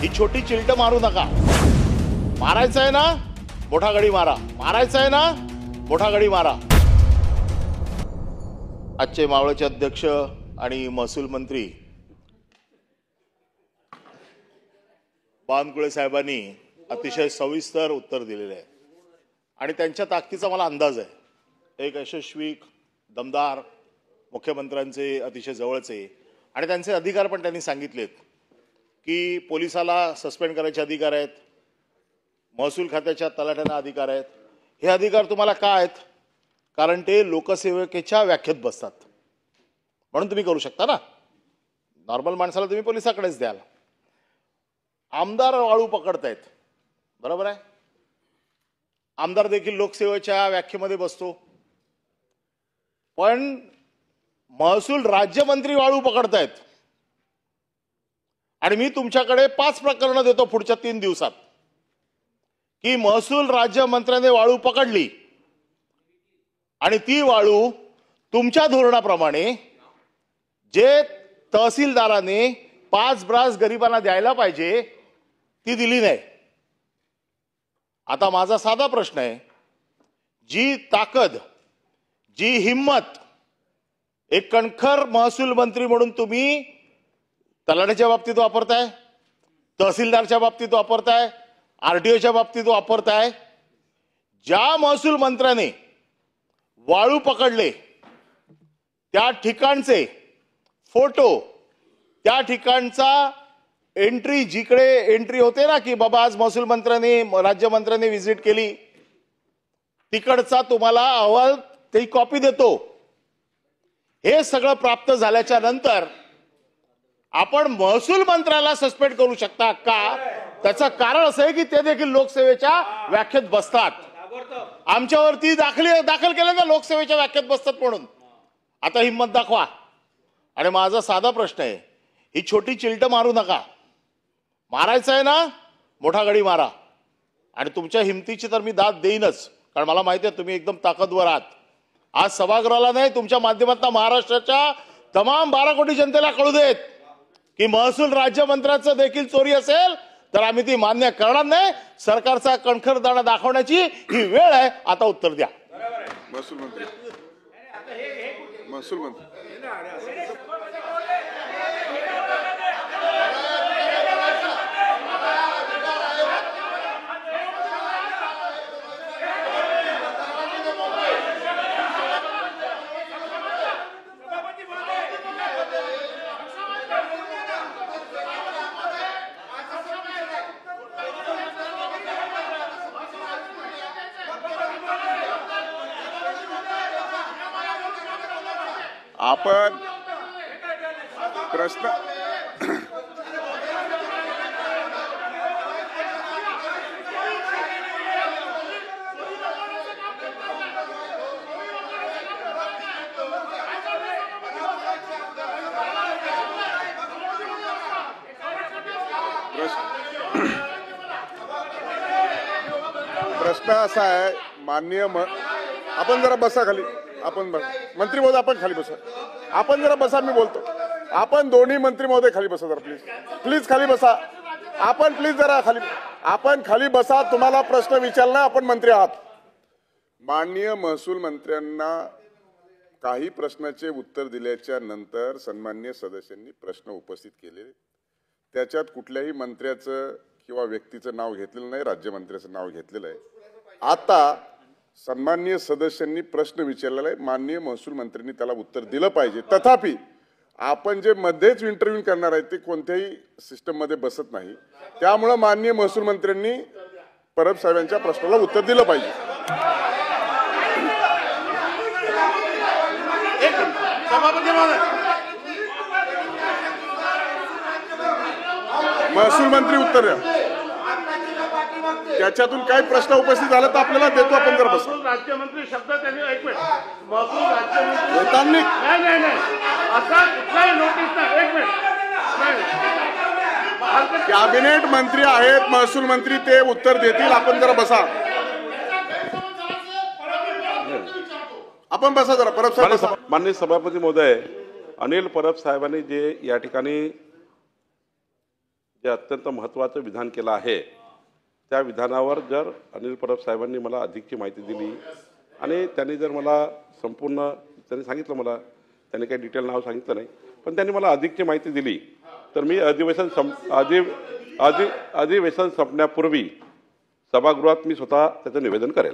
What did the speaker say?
ही छोटी चिलट मारू नका। मारायचं आहे ना मोठा गडी मारा, मारायचं आहे ना मोठा गडी मारा। आजचे मावळचे अध्यक्ष आणि महसूल मंत्री बावनकुळे साहेबांनी अतिशय सविस्तर उत्तर दिलेले आहे आणि त्यांच्या ताकदीचा मला अंदाज आहे। एक यशस्वी दमदार मुख्यमंत्र्यांचे अतिशय जवळचे आणि त्यांचे अधिकार पण त्यांनी सांगितलेत की पोलिसाला सस्पेंड करायचे अधिकार आहेत, महसूल खात्याच्या तलाठ्यांना अधिकार आहेत। हे अधिकार तुम्हाला का आहेत? कारण ते लोकसेवकेच्या व्याख्येत बसतात म्हणून तुम्ही करू शकता ना। नॉर्मल माणसाला तुम्ही पोलिसाकडेच द्याल। आमदार वाळू पकडतायत, बरोबर आहे, आमदार देखील लोकसेवेच्या व्याख्येमध्ये बसतो, पण महसूल राज्यमंत्री वाळू पकडतायत आणि मी तुमच्याकडे 5 प्रकरणं देतो पुढच्या 3 दिवसात की महसूल राज्यमंत्र्याने वाळू पकडली आणि ती वाळू तुमच्या धोरणाप्रमाणे जे तहसीलदाराने 5 ब्रास गरिबांना द्यायला पाहिजे ती दिली नाही। आता माझा साधा प्रश्न आहे, जी ताकद, जी हिम्मत एक कणखर महसूल मंत्री म्हणून तुम्ही तलाठ्याच्या बाबतीत वापरताय, तहसीलदारच्या बाबतीत वापरताय, आरटीओच्या बाबतीत वापरताय, ज्या महसूल मंत्र्याने वाळू पकडले त्या ठिकाणचे फोटो, त्या ठिकाणचा एंट्री, जिकडे एंट्री होते ना की बाबा आज महसूल मंत्र्याने राज्यमंत्र्याने व्हिजिट केली, तिकडचा तुम्हाला अहवाल ती कॉपी देतो। हे सगळं प्राप्त झाल्याच्या नंतर आपण महसूल मंत्र्याला सस्पेंड करू शकता का? त्याचं कारण असं आहे की ते देखील लोकसेवेच्या व्याख्येत बसतात। आमच्यावरती दाखल केलं ना लोकसेवेच्या व्याख्येत बसतात म्हणून। आता हिम्मत दाखवा। आणि माझा साधा प्रश्न आहे, ही छोटी चिलट मारू नका। मारायचं आहे ना मोठा गडी मारा। आणि तुमच्या हिमतीची तर मी दाद देईनच, कारण मला माहिती आहे तुम्ही एकदम ताकदवर आहात। आज सभागृहाला नाही, तुमच्या माध्यमातून महाराष्ट्राच्या तमाम 12 कोटी जनतेला कळू देत की महसूल राज्यमंत्र्याचं देखील चोरी असेल तर आम्ही ती मान्य करणार नाही। सरकारचा कणखरपणा दाखवण्याची ही वेळ आहे। आता उत्तर द्या। महसूल मंत्री आपण प्रश्न असा आहे, माननीय आपण जरा बसा खाली, आपण मंत्री महोदय आपण खाली बसा, आपण जरा बसा, मी बोलतो। आपण दोन्ही मंत्री महोदय खाली बसा जरा, प्लीज खाली बसा। आपण प्लीज जरा खाली, आपण खाली बसा। तुम्हाला प्रश्न विचारला, आपण मंत्री आहात। माननीय महसूल मंत्र्यांना काही प्रश्नाचे उत्तर दिल्याच्या नंतर सन्माननीय सदस्यांनी प्रश्न उपस्थित केले, त्याच्यात कुठल्याही मंत्र्याचं किंवा व्यक्तीचं नाव घेतलेलं नाही, राज्यमंत्र्याचं नाव घेतलेलं आहे। आता सन्माननीय सदस्यांनी प्रश्न विचारलेला आहे, माननीय महसूल मंत्र्यांनी त्याला उत्तर दिलं पाहिजे। तथापि आपण जे मध्येच इंटरव्ह्यू करणार आहे ते कोणत्याही सिस्टम मध्ये बसत नाही, त्यामुळे माननीय महसूल मंत्र्यांनी परब साहेबांच्या प्रश्नाला उत्तर दिलं पाहिजे। महसूल मंत्री उत्तर द्या। त्याच्यातून काही प्रश्न उपस्थित झाला तर आपल्याला देतो, आपण जर बस राज्यमंत्री शब्द त्यांनी एक मिनिट महसूल राज्यमंत्री येताना नाही असा कुठलाही नोटीस नाही, एक मिनिट कॅबिनेट मंत्री आहेत महसूल मंत्री, ते उत्तर देतील, आपण जरा बसा, आपण बसा जरा। परब साहेब, माननीय सभापती महोदय, अनिल परब साहेबांनी जे या ठिकाणी जे अत्यंत महत्त्वाचं विधान केलं आहे त्या विधानावर जर अनिल परब साहेबांनी मला अधिकची माहिती दिली आणि त्यांनी जर मला संपूर्ण त्यांनी सांगितलं मला त्यांनी काही डिटेल नाव सांगितलं नाही पण त्यांनी मला अधिकची माहिती दिली तर मी अधिवेशन संपण्यापूर्वी सभागृहात मी स्वतः त्याचं निवेदन करेल.